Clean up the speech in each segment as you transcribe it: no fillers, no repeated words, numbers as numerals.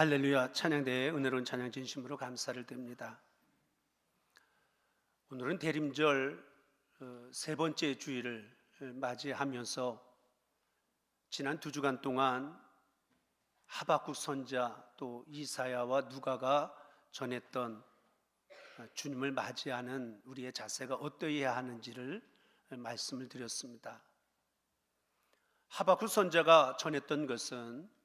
할렐루야. 찬양대의 은혜로운 찬양 진심으로 감사를 드립니다. 오늘은 대림절 세 번째 주일을 맞이하면서 지난 2주간 동안 하박국 선자 또 이사야와 누가가 전했던 주님을 맞이하는 우리의 자세가 어떠해야 하는지를 말씀을 드렸습니다. 하박국 선자가 전했던 것은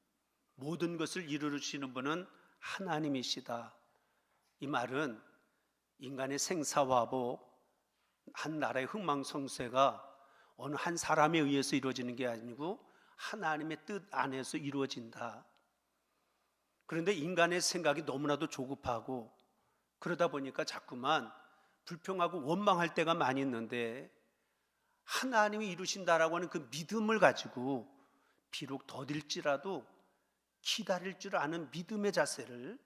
모든 것을 이루시는 분은 하나님이시다. 이 말은 인간의 생사화복, 한 나라의 흥망성쇠가 어느 한 사람에 의해서 이루어지는 게 아니고 하나님의 뜻 안에서 이루어진다. 그런데 인간의 생각이 너무나도 조급하고 그러다 보니까 자꾸만 불평하고 원망할 때가 많이 있는데, 하나님이 이루신다라고 하는 그 믿음을 가지고 비록 더딜지라도 기다릴 줄 아는 믿음의 자세를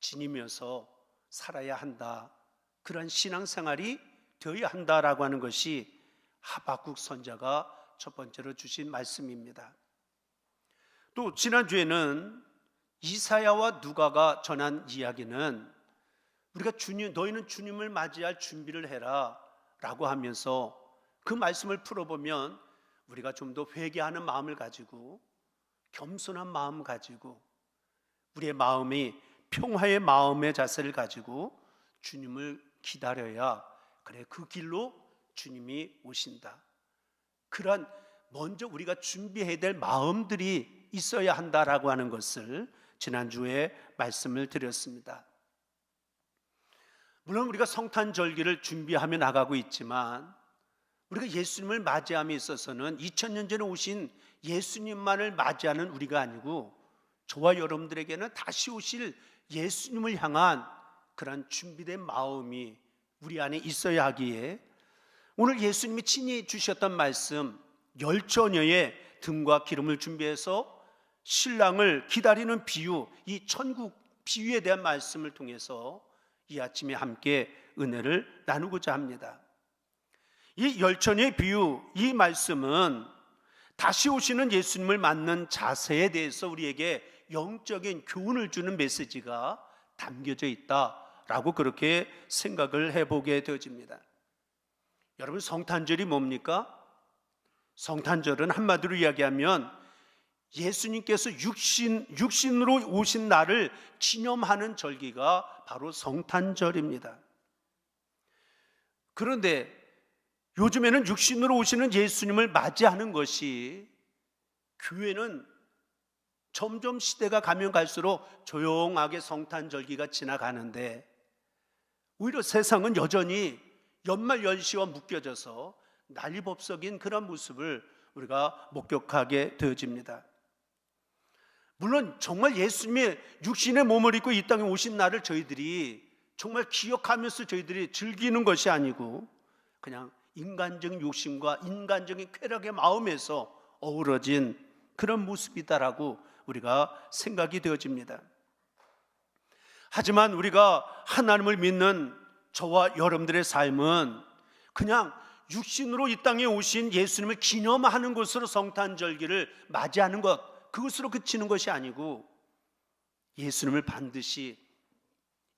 지니면서 살아야 한다. 그런 신앙생활이 되어야 한다라고 하는 것이 하박국 선자가 첫 번째로 주신 말씀입니다. 또 지난주에는 이사야와 누가가 전한 이야기는 우리가 너희는 주님을 맞이할 준비를 해라 라고 하면서 그 말씀을 풀어보면 우리가 좀 더 회개하는 마음을 가지고 겸손한 마음 가지고 우리의 마음이 평화의 마음의 자세를 가지고 주님을 기다려야 그래 그 길로 주님이 오신다. 그러한 먼저 우리가 준비해야 될 마음들이 있어야 한다라고 하는 것을 지난주에 말씀을 드렸습니다. 물론 우리가 성탄절기를 준비하며 나가고 있지만 우리가 예수님을 맞이함에 있어서는 2000년 전에 오신 예수님만을 맞이하는 우리가 아니고 저와 여러분들에게는 다시 오실 예수님을 향한 그런 준비된 마음이 우리 안에 있어야 하기에 오늘 예수님이 친히 주셨던 말씀, 열처녀의 등과 기름을 준비해서 신랑을 기다리는 비유, 이 천국 비유에 대한 말씀을 통해서 이 아침에 함께 은혜를 나누고자 합니다. 이 열처녀의 비유, 이 말씀은 다시 오시는 예수님을 맞는 자세에 대해서 우리에게 영적인 교훈을 주는 메시지가 담겨져 있다라고 그렇게 생각을 해보게 되어집니다. 여러분, 성탄절이 뭡니까? 성탄절은 한마디로 이야기하면 예수님께서 육신으로 오신 날을 기념하는 절기가 바로 성탄절입니다. 그런데 요즘에는 육신으로 오시는 예수님을 맞이하는 것이, 교회는 점점 시대가 가면 갈수록 조용하게 성탄절기가 지나가는데 오히려 세상은 여전히 연말연시와 묶여져서 난리법석인 그런 모습을 우리가 목격하게 되어집니다. 물론 정말 예수님의 육신의 몸을 입고 이 땅에 오신 날을 저희들이 정말 기억하면서 저희들이 즐기는 것이 아니고 그냥 인간적인 욕심과 인간적인 쾌락의 마음에서 어우러진 그런 모습이다라고 우리가 생각이 되어집니다. 하지만 우리가 하나님을 믿는 저와 여러분들의 삶은 그냥 육신으로 이 땅에 오신 예수님을 기념하는 것으로 성탄절기를 맞이하는 것, 그것으로 그치는 것이 아니고 예수님을 반드시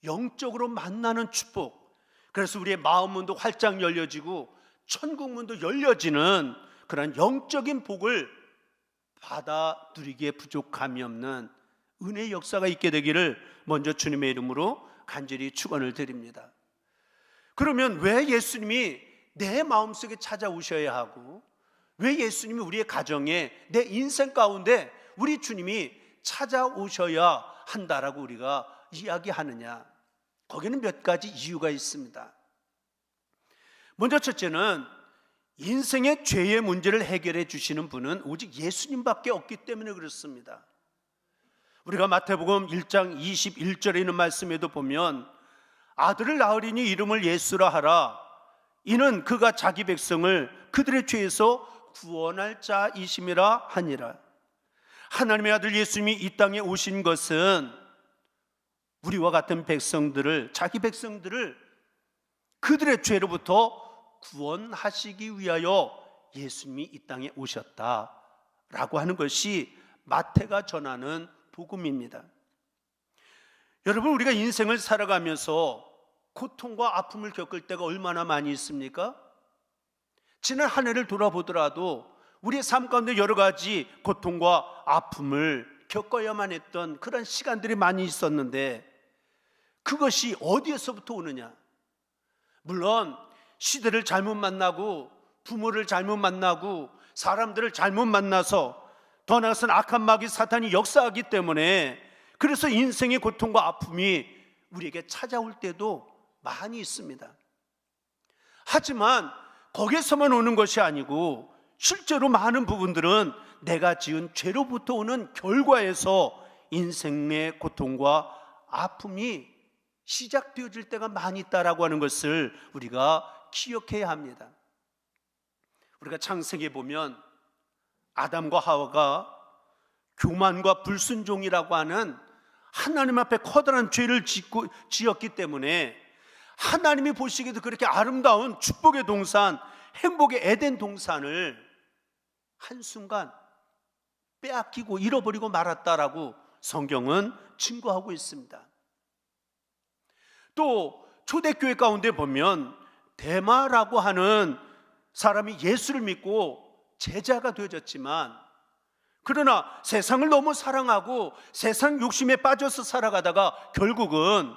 영적으로 만나는 축복, 그래서 우리의 마음 문도 활짝 열려지고 천국 문도 열려지는 그런 영적인 복을 받아 누리기에 부족함이 없는 은혜의 역사가 있게 되기를 먼저 주님의 이름으로 간절히 축원을 드립니다. 그러면 왜 예수님이 내 마음속에 찾아오셔야 하고, 왜 예수님이 우리의 가정에, 내 인생 가운데 우리 주님이 찾아오셔야 한다라고 우리가 이야기하느냐? 거기는 몇 가지 이유가 있습니다. 먼저 첫째는 인생의 죄의 문제를 해결해 주시는 분은 오직 예수님밖에 없기 때문에 그렇습니다. 우리가 마태복음 1장 21절에 있는 말씀에도 보면 아들을 낳으리니 이름을 예수라 하라. 이는 그가 자기 백성을 그들의 죄에서 구원할 자이심이라 하니라. 하나님의 아들 예수님이 이 땅에 오신 것은 우리와 같은 백성들을, 자기 백성들을 그들의 죄로부터 구원하시기 위하여 예수님이 이 땅에 오셨다라고 하는 것이 마태가 전하는 복음입니다. 여러분, 우리가 인생을 살아가면서 고통과 아픔을 겪을 때가 얼마나 많이 있습니까? 지난 한 해를 돌아보더라도 우리의 삶 가운데 여러 가지 고통과 아픔을 겪어야만 했던 그런 시간들이 많이 있었는데, 그것이 어디에서부터 오느냐? 물론 시대를 잘못 만나고 부모를 잘못 만나고 사람들을 잘못 만나서, 더 나아가서는 악한 마귀 사탄이 역사하기 때문에, 그래서 인생의 고통과 아픔이 우리에게 찾아올 때도 많이 있습니다. 하지만 거기에서만 오는 것이 아니고 실제로 많은 부분들은 내가 지은 죄로부터 오는 결과에서 인생의 고통과 아픔이 시작되어질 때가 많이 있다라고 하는 것을 우리가 기억해야 합니다. 우리가 창세기에 보면 아담과 하와가 교만과 불순종이라고 하는 하나님 앞에 커다란 죄를 지었기 때문에 하나님이 보시기에도 그렇게 아름다운 축복의 동산, 행복의 에덴 동산을 한순간 빼앗기고 잃어버리고 말았다라고 성경은 증거하고 있습니다. 또 초대교회 가운데 보면 데마라고 하는 사람이 예수를 믿고 제자가 되어졌지만, 그러나 세상을 너무 사랑하고 세상 욕심에 빠져서 살아가다가 결국은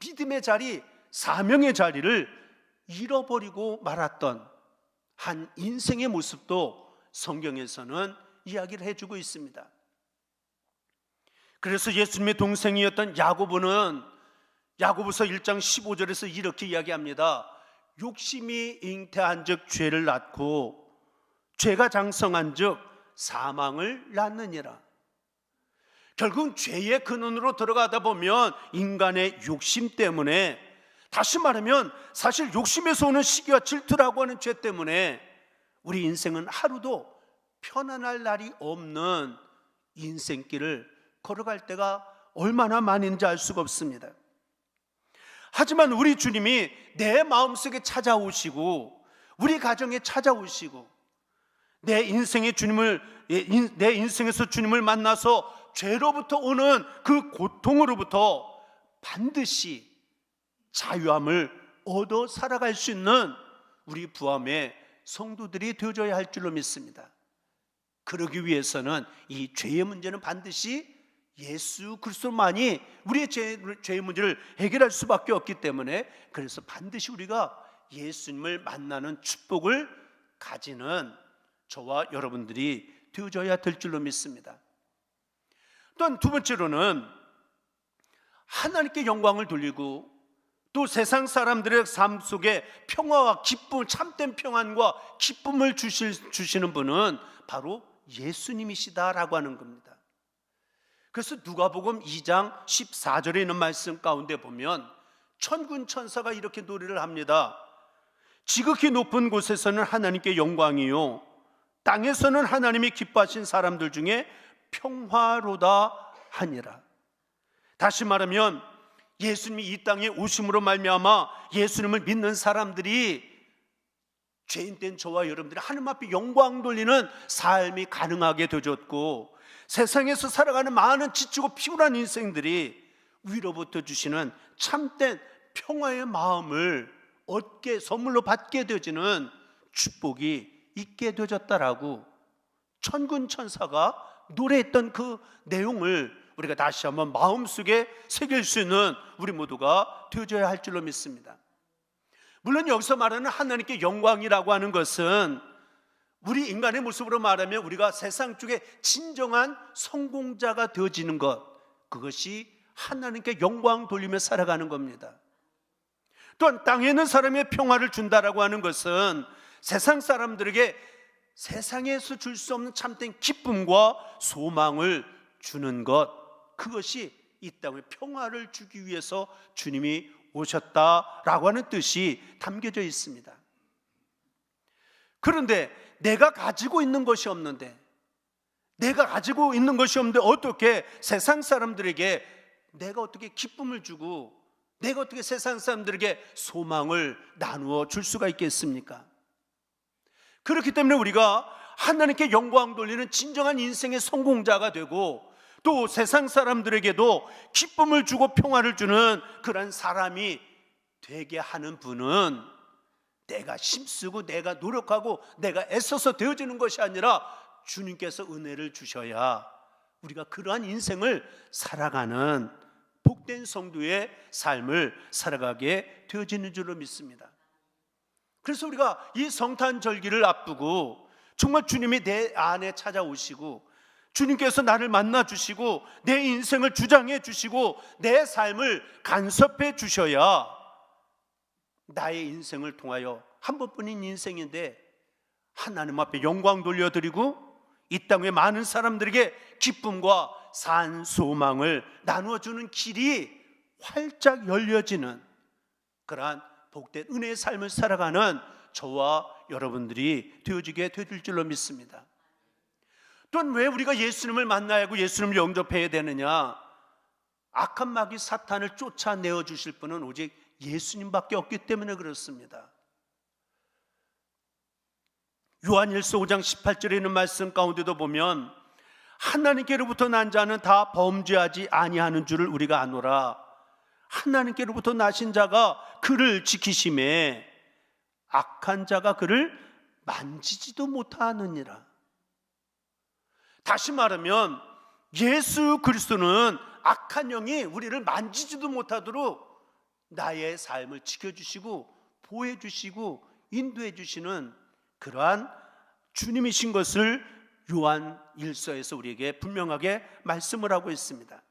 믿음의 자리, 사명의 자리를 잃어버리고 말았던 한 인생의 모습도 성경에서는 이야기를 해주고 있습니다. 그래서 예수님의 동생이었던 야고보는 야고보서 1장 15절에서 이렇게 이야기합니다. 욕심이 잉태한 즉 죄를 낳고 죄가 장성한 즉 사망을 낳느니라. 결국 죄의 근원으로 들어가다 보면 인간의 욕심 때문에, 다시 말하면 사실 욕심에서 오는 시기와 질투라고 하는 죄 때문에 우리 인생은 하루도 편안할 날이 없는 인생길을 걸어갈 때가 얼마나 많은지 알 수가 없습니다. 하지만 우리 주님이 내 마음속에 찾아오시고 우리 가정에 찾아오시고 내 인생에서 주님을 만나서 죄로부터 오는 그 고통으로부터 반드시 자유함을 얻어 살아갈 수 있는 우리 부함의 성도들이 되어줘야 할 줄로 믿습니다. 그러기 위해서는 이 죄의 문제는 반드시 예수 그리스도만이 우리의 죄의 문제를 해결할 수밖에 없기 때문에, 그래서 반드시 우리가 예수님을 만나는 축복을 가지는 저와 여러분들이 되어줘야 될 줄로 믿습니다. 또한 두 번째로는 하나님께 영광을 돌리고 또 세상 사람들의 삶 속에 평화와 기쁨, 참된 평안과 기쁨을 주시는 분은 바로 예수님이시다라고 하는 겁니다. 그래서 누가복음 2장 14절에 있는 말씀 가운데 보면 천군 천사가 이렇게 노래를 합니다. 지극히 높은 곳에서는 하나님께 영광이요, 땅에서는 하나님이 기뻐하신 사람들 중에 평화로다 하니라. 다시 말하면 예수님이 이 땅에 오심으로 말미암아 예수님을 믿는 사람들이, 죄인된 저와 여러분들이 하나님 앞에 영광 돌리는 삶이 가능하게 되어졌고, 세상에서 살아가는 많은 지치고 피곤한 인생들이 위로부터 주시는 참된 평화의 마음을 얻게, 선물로 받게 되어지는 축복이 있게 되어졌다라고 천군 천사가 노래했던 그 내용을 우리가 다시 한번 마음속에 새길 수 있는 우리 모두가 되어져야 할 줄로 믿습니다. 물론 여기서 말하는 하나님께 영광이라고 하는 것은 우리 인간의 모습으로 말하면 우리가 세상 쪽에 진정한 성공자가 되어지는 것, 그것이 하나님께 영광 돌리며 살아가는 겁니다. 또한 땅에 있는 사람의 평화를 준다라고 하는 것은 세상 사람들에게 세상에서 줄 수 없는 참된 기쁨과 소망을 주는 것, 그것이 이 땅에 평화를 주기 위해서 주님이 오셨다라고 하는 뜻이 담겨져 있습니다. 그런데 내가 가지고 있는 것이 없는데 어떻게 세상 사람들에게 내가 어떻게 기쁨을 주고 내가 어떻게 세상 사람들에게 소망을 나누어 줄 수가 있겠습니까? 그렇기 때문에 우리가 하나님께 영광 돌리는 진정한 인생의 성공자가 되고, 또 또 세상 사람들에게도 기쁨을 주고 평화를 주는 그런 사람이 되게 하는 분은 내가 힘쓰고 내가 노력하고 내가 애써서 되어지는 것이 아니라 주님께서 은혜를 주셔야 우리가 그러한 인생을 살아가는 복된 성도의 삶을 살아가게 되어지는 줄로 믿습니다. 그래서 우리가 이 성탄절기를 앞두고 정말 주님이 내 안에 찾아오시고 주님께서 나를 만나 주시고 내 인생을 주장해 주시고 내 삶을 간섭해 주셔야 나의 인생을 통하여 한 번뿐인 인생인데 하나님 앞에 영광 돌려드리고 이 땅의 많은 사람들에게 기쁨과 산 소망을 나누어주는 길이 활짝 열려지는 그러한 복된 은혜의 삶을 살아가는 저와 여러분들이 되어지게 될 줄로 믿습니다. 또한 왜 우리가 예수님을 만나야 하고 예수님을 영접해야 되느냐? 악한 마귀 사탄을 쫓아내어 주실 분은 오직 예수님밖에 없기 때문에 그렇습니다. 요한일서 5장 18절에 있는 말씀 가운데도 보면 하나님께로부터 난 자는 다 범죄하지 아니하는 줄을 우리가 아노라. 하나님께로부터 나신 자가 그를 지키심에 악한 자가 그를 만지지도 못하느니라. 다시 말하면 예수 그리스도는 악한 영이 우리를 만지지도 못하도록 나의 삶을 지켜주시고 보호해주시고 인도해주시는 그러한 주님이신 것을 요한 1서에서 우리에게 분명하게 말씀을 하고 있습니다.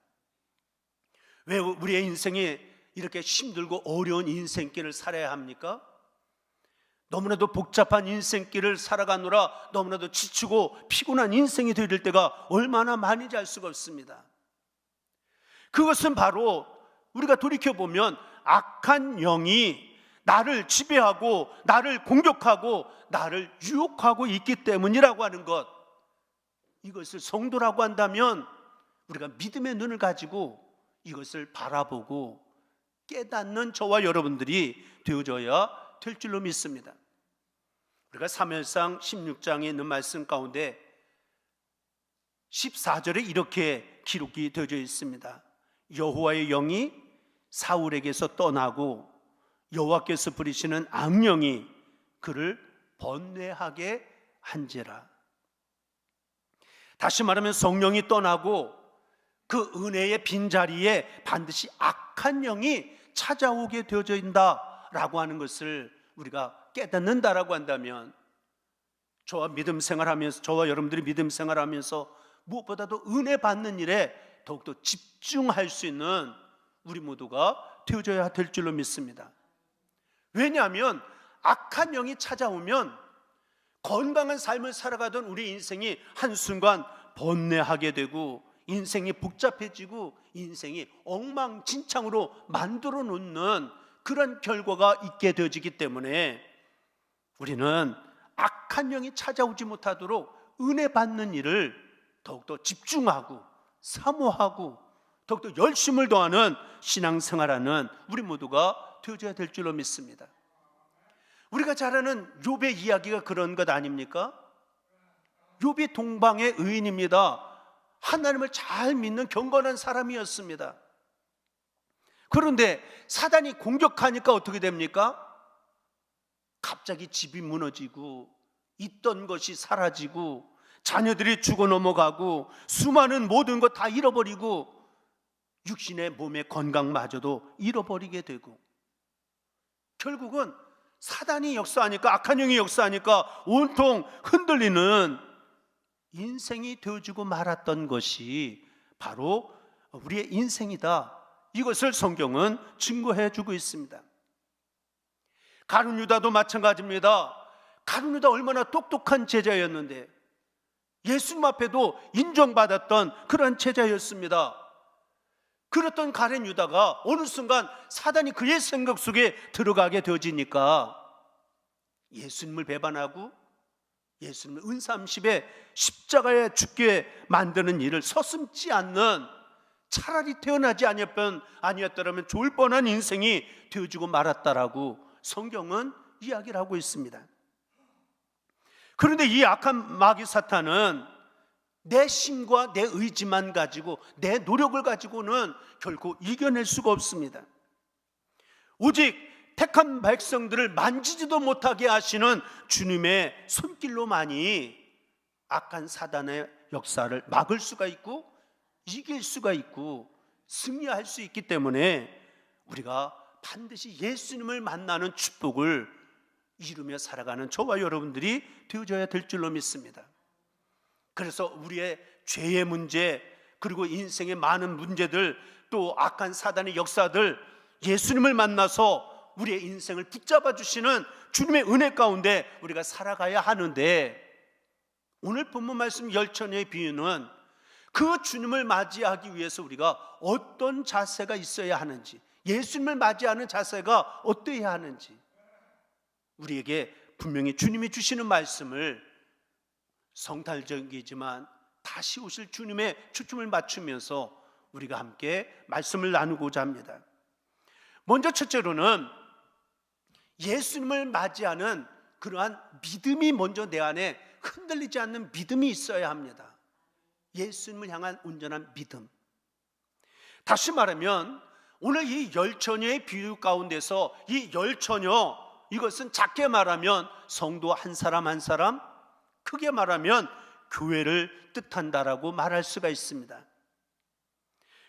왜 우리의 인생이 이렇게 힘들고 어려운 인생길을 살아야 합니까? 너무나도 복잡한 인생길을 살아가느라 너무나도 지치고 피곤한 인생이 될 때가 얼마나 많은지 알 수가 없습니다. 그것은 바로 우리가 돌이켜보면 악한 영이 나를 지배하고 나를 공격하고 나를 유혹하고 있기 때문이라고 하는 것, 이것을 성도라고 한다면 우리가 믿음의 눈을 가지고 이것을 바라보고 깨닫는 저와 여러분들이 되어져야 될 줄로 믿습니다. 우리가 사무엘상 16장에 있는 말씀 가운데 14절에 이렇게 기록이 되어져 있습니다. 여호와의 영이 사울에게서 떠나고 여호와께서 부리시는 악령이 그를 번뇌하게 한지라. 다시 말하면 성령이 떠나고 그 은혜의 빈자리에 반드시 악한 영이 찾아오게 되어져 있다라고 하는 것을 우리가 깨닫는다라고 한다면 저와 믿음 생활하면서 저와 여러분들이 믿음 생활하면서 무엇보다도 은혜 받는 일에 더욱더 집중할 수 있는 우리 모두가 되어져야 될 줄로 믿습니다. 왜냐하면 악한 영이 찾아오면 건강한 삶을 살아가던 우리 인생이 한순간 번뇌하게 되고 인생이 복잡해지고 인생이 엉망진창으로 만들어 놓는 그런 결과가 있게 되어지기 때문에 우리는 악한 영이 찾아오지 못하도록 은혜 받는 일을 더욱더 집중하고 사모하고 더욱더 열심을 더하는 신앙생활하는 우리 모두가 되어져야 될 줄로 믿습니다. 우리가 잘 아는 욥의 이야기가 그런 것 아닙니까? 욥이 동방의 의인입니다. 하나님을 잘 믿는 경건한 사람이었습니다. 그런데 사단이 공격하니까 어떻게 됩니까? 갑자기 집이 무너지고 있던 것이 사라지고 자녀들이 죽어 넘어가고 수많은 모든 것 다 잃어버리고 육신의 몸의 건강마저도 잃어버리게 되고 결국은 사단이 역사하니까 악한 영이 역사하니까 온통 흔들리는 인생이 되어지고 말았던 것이 바로 우리의 인생이다. 이것을 성경은 증거해 주고 있습니다. 가룟 유다도 마찬가지입니다. 가룟 유다 얼마나 똑똑한 제자였는데 예수님 앞에도 인정받았던 그런 제자였습니다. 그랬던 가룟 유다가 어느 순간 사단이 그의 생각 속에 들어가게 되어지니까 예수님을 배반하고 예수님을 은삼십에 십자가에 죽게 만드는 일을 서슴지 않는, 차라리 태어나지 아니었더라면 좋을 뻔한 인생이 되어지고 말았다라고 성경은 이야기를 하고 있습니다. 그런데 이 악한 마귀 사탄은 내 힘과 내 의지만 가지고, 내 노력을 가지고는 결코 이겨낼 수가 없습니다. 오직 택한 백성들을 만지지도 못하게 하시는 주님의 손길로만이 악한 사단의 역사를 막을 수가 있고 이길 수가 있고 승리할 수 있기 때문에 우리가 반드시 예수님을 만나는 축복을 이루며 살아가는 저와 여러분들이 되어져야 될 줄로 믿습니다. 그래서 우리의 죄의 문제, 그리고 인생의 많은 문제들, 또 악한 사단의 역사들, 예수님을 만나서 우리의 인생을 붙잡아 주시는 주님의 은혜 가운데 우리가 살아가야 하는데, 오늘 본문 말씀 열처녀의 비유는 그 주님을 맞이하기 위해서 우리가 어떤 자세가 있어야 하는지, 예수님을 맞이하는 자세가 어떠해야 하는지 우리에게 분명히 주님이 주시는 말씀을 성탈적이지만 다시 오실 주님의 초점을 맞추면서 우리가 함께 말씀을 나누고자 합니다. 먼저 첫째로는 예수님을 맞이하는 그러한 믿음이 먼저 내 안에 흔들리지 않는 믿음이 있어야 합니다. 예수님을 향한 온전한 믿음. 다시 말하면 오늘 이 열처녀의 비유 가운데서 이 열처녀, 이것은 작게 말하면 성도 한 사람 한 사람, 크게 말하면 교회를 뜻한다라고 말할 수가 있습니다.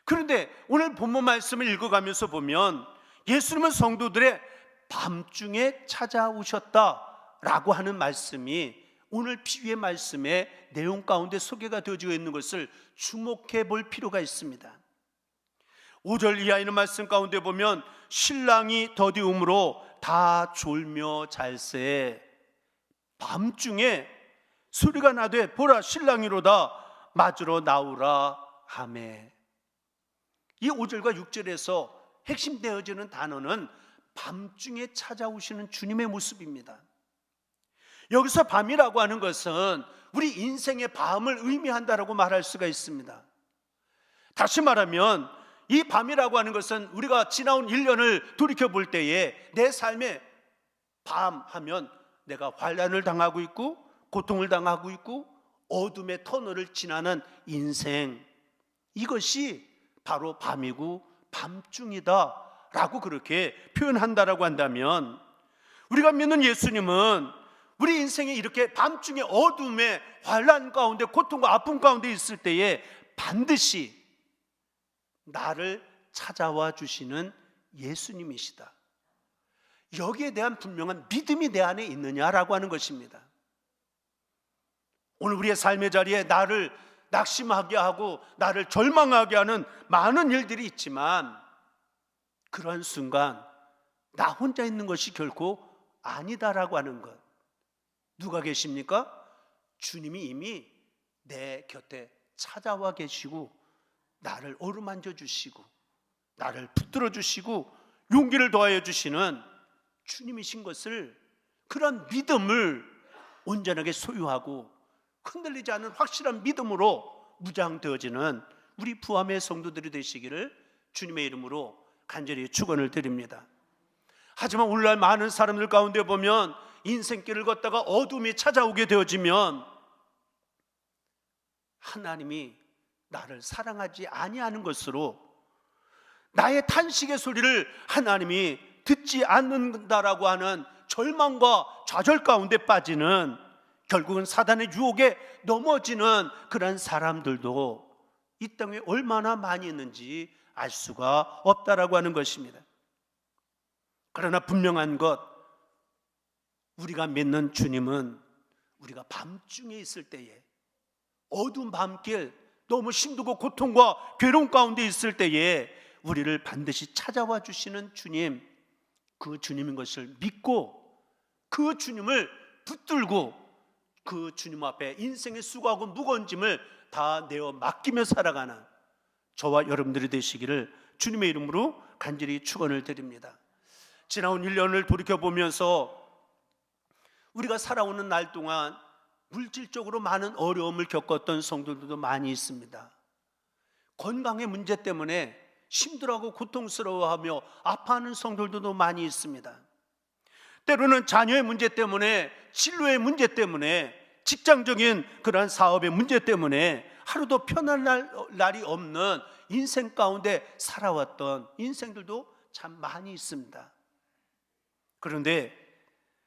그런데 오늘 본문 말씀을 읽어가면서 보면 예수님은 성도들의 밤중에 찾아오셨다라고 하는 말씀이 오늘 비유의 말씀의 내용 가운데 소개가 되어지고 있는 것을 주목해 볼 필요가 있습니다. 5절 이하에 있는 말씀 가운데 보면 신랑이 더디움으로 다 졸며 잘새 밤중에 소리가 나되 보라 신랑이로다 맞으러 나오라 하매. 이 5절과 6절에서 핵심되어지는 단어는 밤중에 찾아오시는 주님의 모습입니다. 여기서 밤이라고 하는 것은 우리 인생의 밤을 의미한다라고 말할 수가 있습니다. 다시 말하면 이 밤이라고 하는 것은 우리가 지나온 1년을 돌이켜볼 때에 내 삶에 밤 하면 내가 환난을 당하고 있고 고통을 당하고 있고 어둠의 터널을 지나는 인생, 이것이 바로 밤이고 밤중이다 라고 그렇게 표현한다라고 한다면, 우리가 믿는 예수님은 우리 인생에 이렇게 밤중에 어둠의 환난 가운데 고통과 아픔 가운데 있을 때에 반드시 나를 찾아와 주시는 예수님이시다, 여기에 대한 분명한 믿음이 내 안에 있느냐라고 하는 것입니다. 오늘 우리의 삶의 자리에 나를 낙심하게 하고 나를 절망하게 하는 많은 일들이 있지만, 그러한 순간 나 혼자 있는 것이 결코 아니다라고 하는 것. 누가 계십니까? 주님이 이미 내 곁에 찾아와 계시고 나를 어루만져 주시고 나를 붙들어 주시고 용기를 더하여 주시는 주님이신 것을, 그런 믿음을 온전하게 소유하고 흔들리지 않는 확실한 믿음으로 무장되어지는 우리 부함의 성도들이 되시기를 주님의 이름으로 간절히 축원을 드립니다. 하지만 오늘날 많은 사람들 가운데 보면 인생길을 걷다가 어둠이 찾아오게 되어지면 하나님이 나를 사랑하지 아니하는 것으로 나의 탄식의 소리를 하나님이 듣지 않는다라고 하는 절망과 좌절 가운데 빠지는, 결국은 사단의 유혹에 넘어지는 그런 사람들도 이 땅에 얼마나 많이 있는지 알 수가 없다라고 하는 것입니다. 그러나 분명한 것, 우리가 믿는 주님은 우리가 밤중에 있을 때에, 어두운 밤길, 너무 힘들고 고통과 괴로움 가운데 있을 때에 우리를 반드시 찾아와 주시는 주님, 그 주님인 것을 믿고 그 주님을 붙들고 그 주님 앞에 인생의 수고하고 무거운 짐을 다 내어 맡기며 살아가는 저와 여러분들이 되시기를 주님의 이름으로 간절히 축원을 드립니다. 지나온 1년을 돌이켜보면서 우리가 살아오는 날 동안 물질적으로 많은 어려움을 겪었던 성도들도 많이 있습니다. 건강의 문제 때문에 힘들어하고 고통스러워하며 아파하는 성도들도 많이 있습니다. 때로는 자녀의 문제 때문에, 진로의 문제 때문에 직장적인 그러한 사업의 문제 때문에 하루도 편안할 날이 없는 인생 가운데 살아왔던 인생들도 참 많이 있습니다. 그런데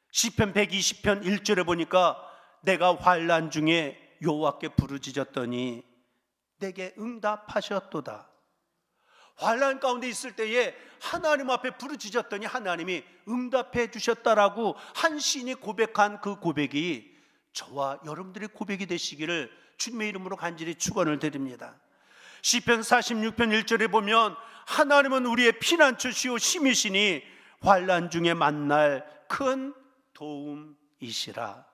시편 120편 1절에 보니까 내가 환난 중에 여호와께 부르짖었더니 내게 응답하셨도다. 환난 가운데 있을 때에 하나님 앞에 부르짖었더니 하나님이 응답해 주셨다라고 한 시인이 고백한 그 고백이 저와 여러분들의 고백이 되시기를 주님의 이름으로 간절히 축원을 드립니다. 시편 46편 1절에 보면 하나님은 우리의 피난처시오 힘이시니 환난 중에 만날 큰 도움이시라.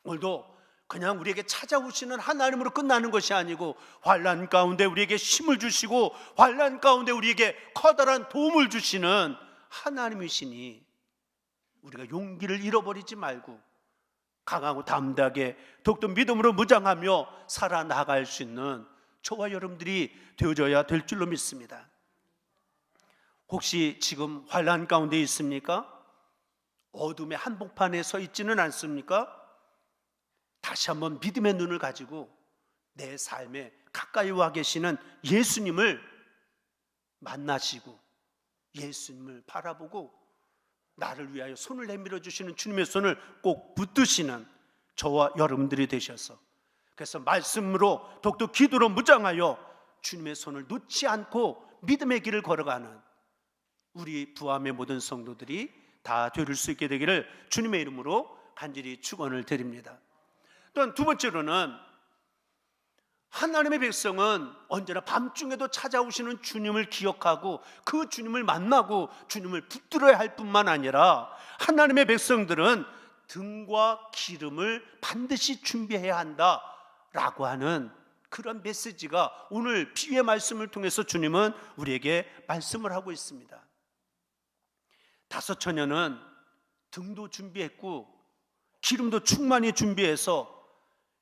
오늘도 그냥 우리에게 찾아오시는 하나님으로 끝나는 것이 아니고 환난 가운데 우리에게 힘을 주시고 환난 가운데 우리에게 커다란 도움을 주시는 하나님이시니 우리가 용기를 잃어버리지 말고 강하고 담대하게 더욱더 믿음으로 무장하며 살아나갈 수 있는 저와 여러분들이 되어져야 될 줄로 믿습니다. 혹시 지금 환난 가운데 있습니까? 어둠의 한복판에 서 있지는 않습니까? 다시 한번 믿음의 눈을 가지고 내 삶에 가까이 와 계시는 예수님을 만나시고 예수님을 바라보고 나를 위하여 손을 내밀어 주시는 주님의 손을 꼭 붙드시는 저와 여러분들이 되셔서, 그래서 말씀으로 더욱더 기도로 무장하여 주님의 손을 놓지 않고 믿음의 길을 걸어가는 우리 부암의 모든 성도들이 다 되릴 수 있게 되기를 주님의 이름으로 간절히 축원을 드립니다. 또한 두 번째로는 하나님의 백성은 언제나 밤중에도 찾아오시는 주님을 기억하고 그 주님을 만나고 주님을 붙들어야 할 뿐만 아니라 하나님의 백성들은 등과 기름을 반드시 준비해야 한다라고 하는 그런 메시지가 오늘 비유의 말씀을 통해서 주님은 우리에게 말씀을 하고 있습니다. 다섯 처녀는 등도 준비했고 기름도 충만히 준비해서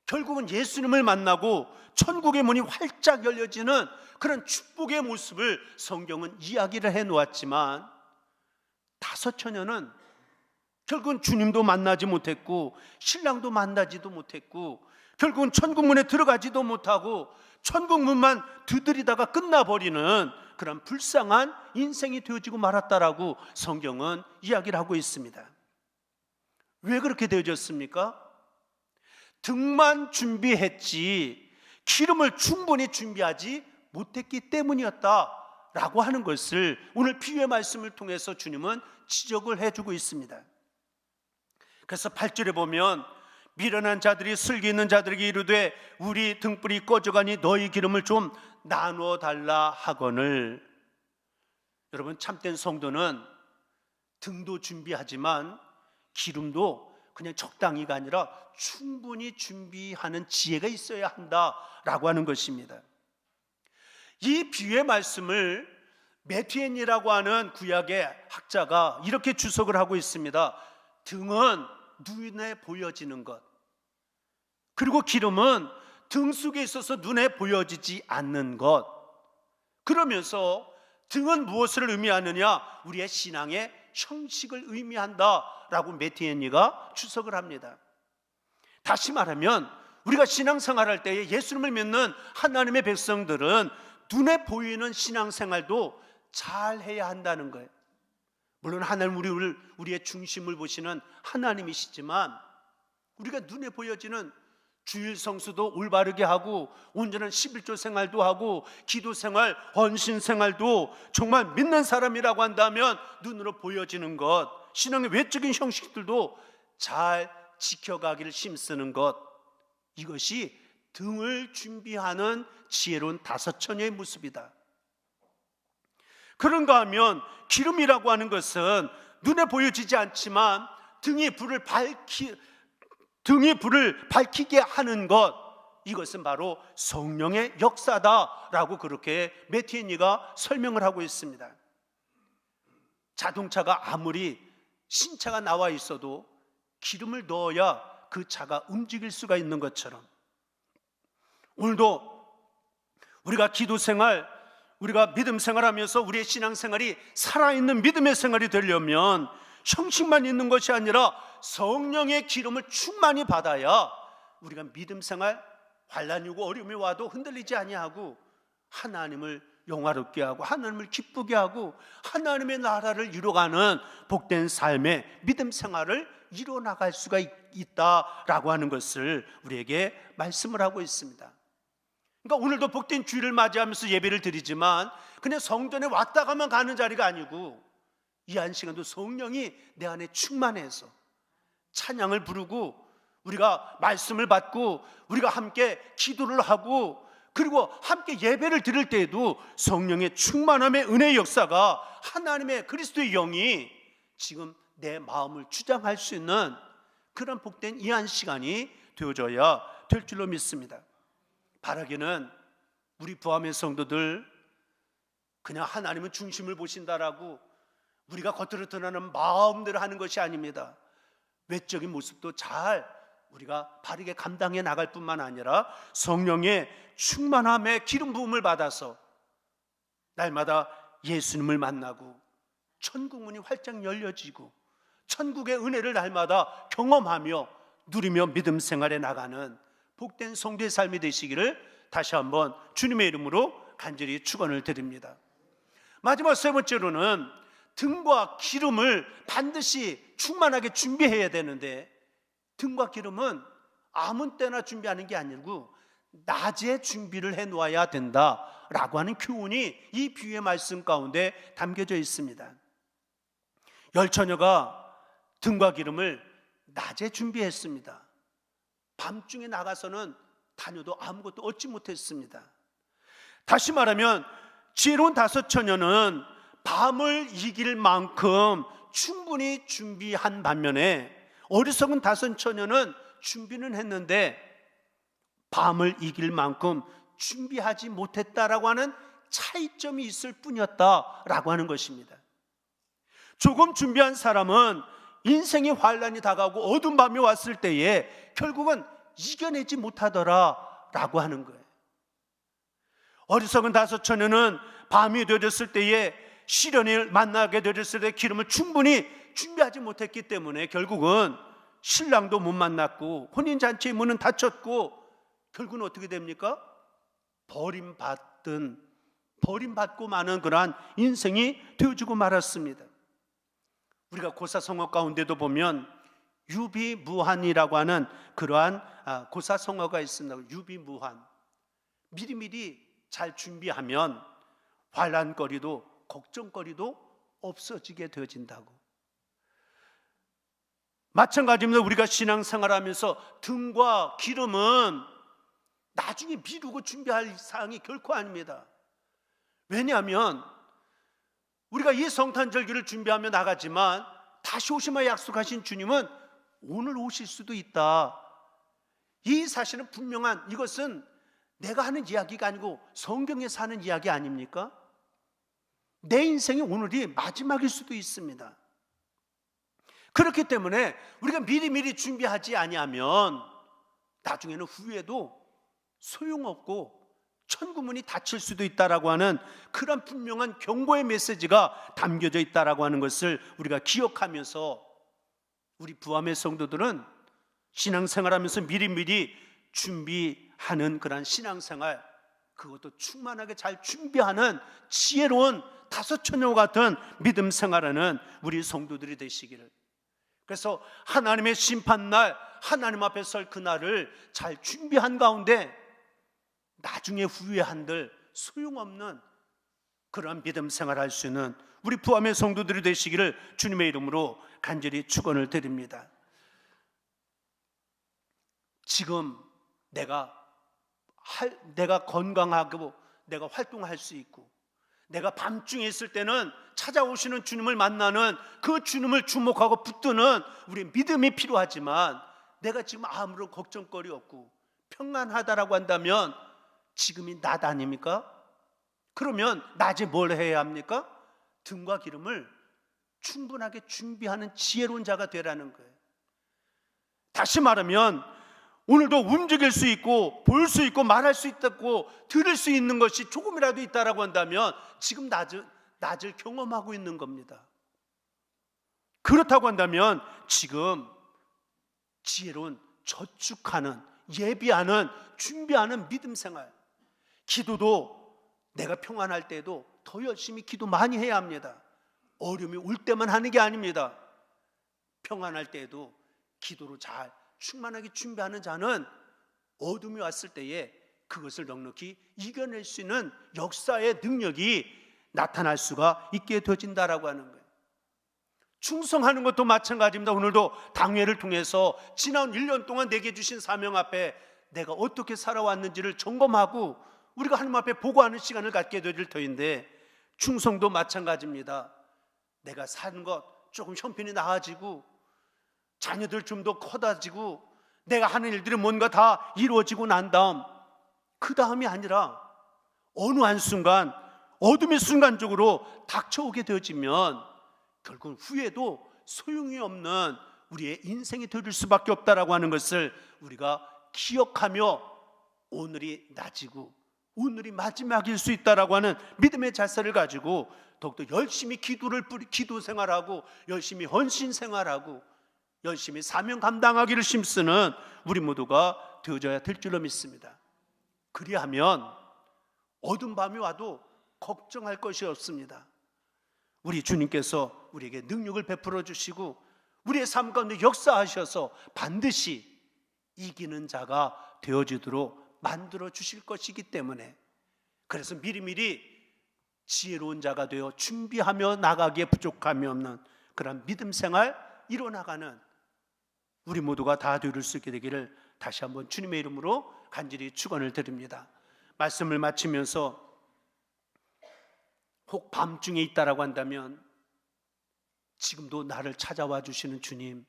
결국은 예수님을 만나고 천국의 문이 활짝 열려지는 그런 축복의 모습을 성경은 이야기를 해놓았지만 다섯 처녀는 결국은 주님도 만나지 못했고 신랑도 만나지도 못했고 결국은 천국 문에 들어가지도 못하고 천국 문만 두드리다가 끝나버리는 그런 불쌍한 인생이 되어지고 말았다라고 성경은 이야기를 하고 있습니다. 왜 그렇게 되어졌습니까? 등만 준비했지 기름을 충분히 준비하지 못했기 때문이었다라고 하는 것을 오늘 비유의 말씀을 통해서 주님은 지적을 해주고 있습니다. 그래서 8절에 보면 미련한 자들이 슬기 있는 자들에게 이르되 우리 등불이 꺼져가니 너희 기름을 좀 나누어 달라 하거늘. 여러분, 참된 성도는 등도 준비하지만 기름도 그냥 적당히가 아니라 충분히 준비하는 지혜가 있어야 한다라고 하는 것입니다. 이 비유의 말씀을 매튜엔이라고 하는 구약의 학자가 이렇게 주석을 하고 있습니다. 등은 눈에 보여지는 것, 그리고 기름은 등 속에 있어서 눈에 보여지지 않는 것. 그러면서 등은 무엇을 의미하느냐? 우리의 신앙의 형식을 의미한다라고 매튜엔이가 주석을 합니다. 다시 말하면 우리가 신앙생활할 때에 예수님을 믿는 하나님의 백성들은 눈에 보이는 신앙생활도 잘 해야 한다는 거예요. 물론 하나님 우리의 중심을 보시는 하나님이시지만 우리가 눈에 보여지는 주일 성수도 올바르게 하고 온전한 11조 생활도 하고 기도 생활, 헌신 생활도 정말 믿는 사람이라고 한다면 눈으로 보여지는 것, 신앙의 외적인 형식들도 잘 지켜가기를 힘쓰는 것, 이것이 등을 준비하는 지혜로운 다섯 처녀의 모습이다. 그런가 하면 기름이라고 하는 것은 눈에 보여지지 않지만 등이 불을 밝히게 하는 것, 이것은 바로 성령의 역사다라고 그렇게 매튜엔이가 설명을 하고 있습니다. 자동차가 아무리 신차가 나와 있어도 기름을 넣어야 그 차가 움직일 수가 있는 것처럼 오늘도 우리가 기도 생활, 우리가 믿음 생활하면서 우리의 신앙 생활이 살아있는 믿음의 생활이 되려면 형식만 있는 것이 아니라 성령의 기름을 충만히 받아야 우리가 믿음 생활, 환난이 오고 어려움이 와도 흔들리지 아니하고 하나님을 영화롭게 하고 하나님을 기쁘게 하고 하나님의 나라를 이루어가는 복된 삶의 믿음 생활을 이루어나갈 수가 있다라고 하는 것을 우리에게 말씀을 하고 있습니다. 그러니까 오늘도 복된 주일을 맞이하면서 예배를 드리지만 그냥 성전에 왔다 가면 가는 자리가 아니고 이 한 시간도 성령이 내 안에 충만해서 찬양을 부르고 우리가 말씀을 받고 우리가 함께 기도를 하고 그리고 함께 예배를 드릴 때에도 성령의 충만함의 은혜의 역사가 하나님의 그리스도의 영이 지금 내 마음을 주장할 수 있는 그런 복된 이 한 시간이 되어져야 될 줄로 믿습니다. 바라기는 우리 부함의 성도들 그냥 하나님은 중심을 보신다라고 우리가 겉으로 드러나는 마음대로 하는 것이 아닙니다. 외적인 모습도 잘 우리가 바르게 감당해 나갈 뿐만 아니라 성령의 충만함의 기름 부음을 받아서 날마다 예수님을 만나고 천국 문이 활짝 열려지고 천국의 은혜를 날마다 경험하며 누리며 믿음 생활에 나가는 복된 성도의 삶이 되시기를 다시 한번 주님의 이름으로 간절히 축원을 드립니다. 마지막 세 번째로는 등과 기름을 반드시 충만하게 준비해야 되는데 등과 기름은 아무 때나 준비하는 게 아니고 낮에 준비를 해 놓아야 된다라고 하는 교훈이 이 비유의 말씀 가운데 담겨져 있습니다. 열 처녀가 등과 기름을 낮에 준비했습니다. 밤중에 나가서는 다녀도 아무것도 얻지 못했습니다. 다시 말하면 지혜로운 다섯 처녀는 밤을 이길 만큼 충분히 준비한 반면에 어리석은 다섯 처녀는 준비는 했는데 밤을 이길 만큼 준비하지 못했다라고 하는 차이점이 있을 뿐이었다라고 하는 것입니다. 조금 준비한 사람은 인생의 환난이 다가오고 어두운 밤이 왔을 때에 결국은 이겨내지 못하더라라고 하는 거예요. 어리석은 다섯 처녀는 밤이 되어졌을 때에 시련을 만나게 되었을 때 기름을 충분히 준비하지 못했기 때문에 결국은 신랑도 못 만났고 혼인잔치의 문은 닫혔고 결국은 어떻게 됩니까? 버림받고 마는 그러한 인생이 되어지고 말았습니다. 우리가 고사성어 가운데도 보면 유비무환이라고 하는 그러한 고사성어가 있습니다. 유비무환, 미리미리 잘 준비하면 환난거리도 걱정거리도 없어지게 되어진다고. 마찬가지입니다. 우리가 신앙생활하면서 등과 기름은 나중에 미루고 준비할 사항이 결코 아닙니다. 왜냐하면 우리가 이 성탄절기를 준비하며 나가지만 다시 오시마 약속하신 주님은 오늘 오실 수도 있다. 이 사실은 분명한, 이것은 내가 하는 이야기가 아니고 성경에서 하는 이야기 아닙니까? 내 인생의 오늘이 마지막일 수도 있습니다. 그렇기 때문에 우리가 미리미리 준비하지 아니하면 나중에는 후회도 소용없고 천국문이 닫힐 수도 있다라고 하는 그런 분명한 경고의 메시지가 담겨져 있다라고 하는 것을 우리가 기억하면서 우리 부함의 성도들은 신앙생활하면서 미리미리 준비하는 그런 신앙생활, 그것도 충만하게 잘 준비하는 지혜로운 다섯 처녀 같은 믿음 생활하는 우리 성도들이 되시기를. 그래서 하나님의 심판날, 하나님 앞에 설 그날을 잘 준비한 가운데 나중에 후회한들 소용없는 그러한 믿음 생활할 수 있는 우리 부함의 성도들이 되시기를 주님의 이름으로 간절히 축원을 드립니다. 지금 내가 건강하고 내가 활동할 수 있고 내가 밤중에 있을 때는 찾아오시는 주님을 만나는 그 주님을 주목하고 붙드는 우리 믿음이 필요하지만 내가 지금 아무런 걱정거리 없고 평안하다라고 한다면 지금이 낮 아닙니까? 그러면 낮에 뭘 해야 합니까? 등과 기름을 충분하게 준비하는 지혜로운 자가 되라는 거예요. 다시 말하면 오늘도 움직일 수 있고 볼 수 있고 말할 수 있다고 들을 수 있는 것이 조금이라도 있다라고 한다면 지금 낮을 경험하고 있는 겁니다. 그렇다고 한다면 지금 지혜로운 저축하는, 예비하는, 준비하는 믿음 생활, 기도도 내가 평안할 때도 더 열심히 기도 많이 해야 합니다. 어려움이 올 때만 하는 게 아닙니다. 평안할 때에도 기도로 잘 충만하게 준비하는 자는 어둠이 왔을 때에 그것을 넉넉히 이겨낼 수 있는 역사의 능력이 나타날 수가 있게 되어진다라고 하는 거예요. 충성하는 것도 마찬가지입니다. 오늘도 당회를 통해서 지난 1년 동안 내게 주신 사명 앞에 내가 어떻게 살아왔는지를 점검하고 우리가 하나님 앞에 보고하는 시간을 갖게 될 터인데, 충성도 마찬가지입니다. 내가 사는 것 조금 형편이 나아지고 자녀들 좀 더 커다지고 내가 하는 일들이 뭔가 다 이루어지고 난 다음, 그 다음이 아니라 어느 한순간 어둠의 순간적으로 닥쳐오게 되어지면 결국은 후회도 소용이 없는 우리의 인생이 될 수밖에 없다라고 하는 것을 우리가 기억하며 오늘이 낮이고 오늘이 마지막일 수 있다라고 하는 믿음의 자세를 가지고 더욱더 열심히 기도 생활하고 열심히 헌신 생활하고 열심히 사명 감당하기를 힘쓰는 우리 모두가 되어져야 될 줄로 믿습니다. 그리하면 어두운 밤이 와도 걱정할 것이 없습니다. 우리 주님께서 우리에게 능력을 베풀어 주시고 우리의 삶 가운데 역사하셔서 반드시 이기는 자가 되어지도록 만들어 주실 것이기 때문에, 그래서 미리미리 지혜로운 자가 되어 준비하며 나가기에 부족함이 없는 그런 믿음 생활 이뤄나가는 우리 모두가 다 되어줄 수 있게 되기를 다시 한번 주님의 이름으로 간절히 축원을 드립니다. 말씀을 마치면서 혹 밤중에 있다라고 한다면 지금도 나를 찾아와 주시는 주님,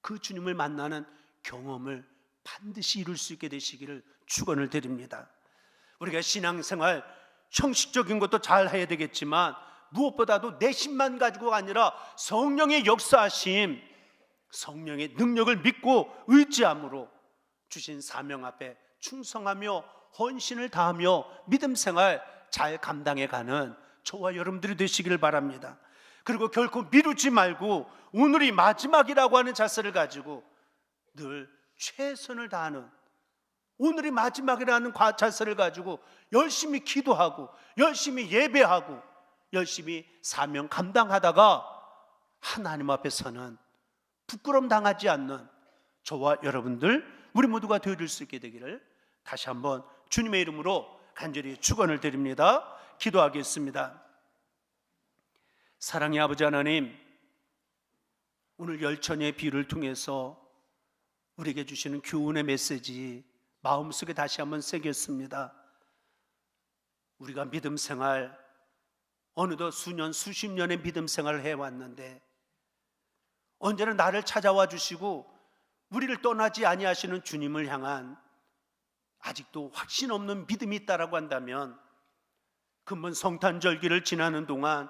그 주님을 만나는 경험을 반드시 이룰 수 있게 되시기를 축원을 드립니다. 우리가 신앙생활 형식적인 것도 잘 해야 되겠지만 무엇보다도 내 힘만 가지고가 아니라 성령의 역사하심, 성령의 능력을 믿고 의지함으로 주신 사명 앞에 충성하며 헌신을 다하며 믿음 생활 잘 감당해가는 저와 여러분들이 되시기를 바랍니다. 그리고 결코 미루지 말고 오늘이 마지막이라고 하는 자세를 가지고 늘 최선을 다하는, 오늘이 마지막이라는 자세를 가지고 열심히 기도하고 열심히 예배하고 열심히 사명 감당하다가 하나님 앞에서는 부끄럼 당하지 않는 저와 여러분들 우리 모두가 되어줄 수 있게 되기를 다시 한번 주님의 이름으로 간절히 축원을 드립니다. 기도하겠습니다. 사랑의 아버지 하나님, 오늘 열천의 비유를 통해서 우리에게 주시는 교훈의 메시지 마음속에 다시 한번 새겼습니다. 우리가 믿음 생활 어느덧 수년 수십 년의 믿음 생활을 해왔는데 언제나 나를 찾아와 주시고 우리를 떠나지 아니하시는 주님을 향한 아직도 확신 없는 믿음이 있다라고 한다면 금번 성탄절기를 지나는 동안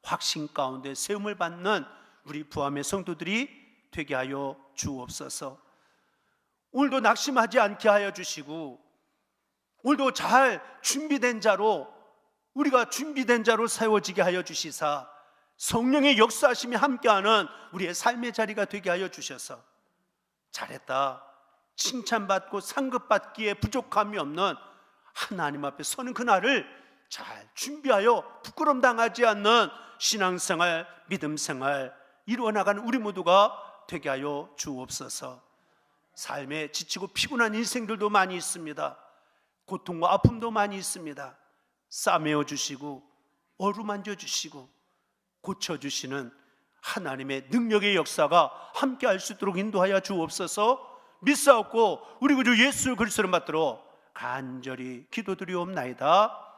확신 가운데 세움을 받는 우리 부함의 성도들이 되게 하여 주옵소서. 오늘도 낙심하지 않게 하여 주시고 오늘도 잘 준비된 자로, 우리가 준비된 자로 세워지게 하여 주시사 성령의 역사하심이 함께하는 우리의 삶의 자리가 되게 하여 주셔서 잘했다, 칭찬받고 상급받기에 부족함이 없는 하나님 앞에 서는 그날을 잘 준비하여 부끄럼 당하지 않는 신앙생활, 믿음생활 이루어나가는 우리 모두가 되게 하여 주옵소서. 삶에 지치고 피곤한 인생들도 많이 있습니다. 고통과 아픔도 많이 있습니다. 싸매어 주시고 어루만져 주시고 고쳐주시는 하나님의 능력의 역사가 함께할 수 있도록 인도하여 주옵소서. 믿사옵고 우리 구주 예수 그리스도를 받들어 간절히 기도드리옵나이다.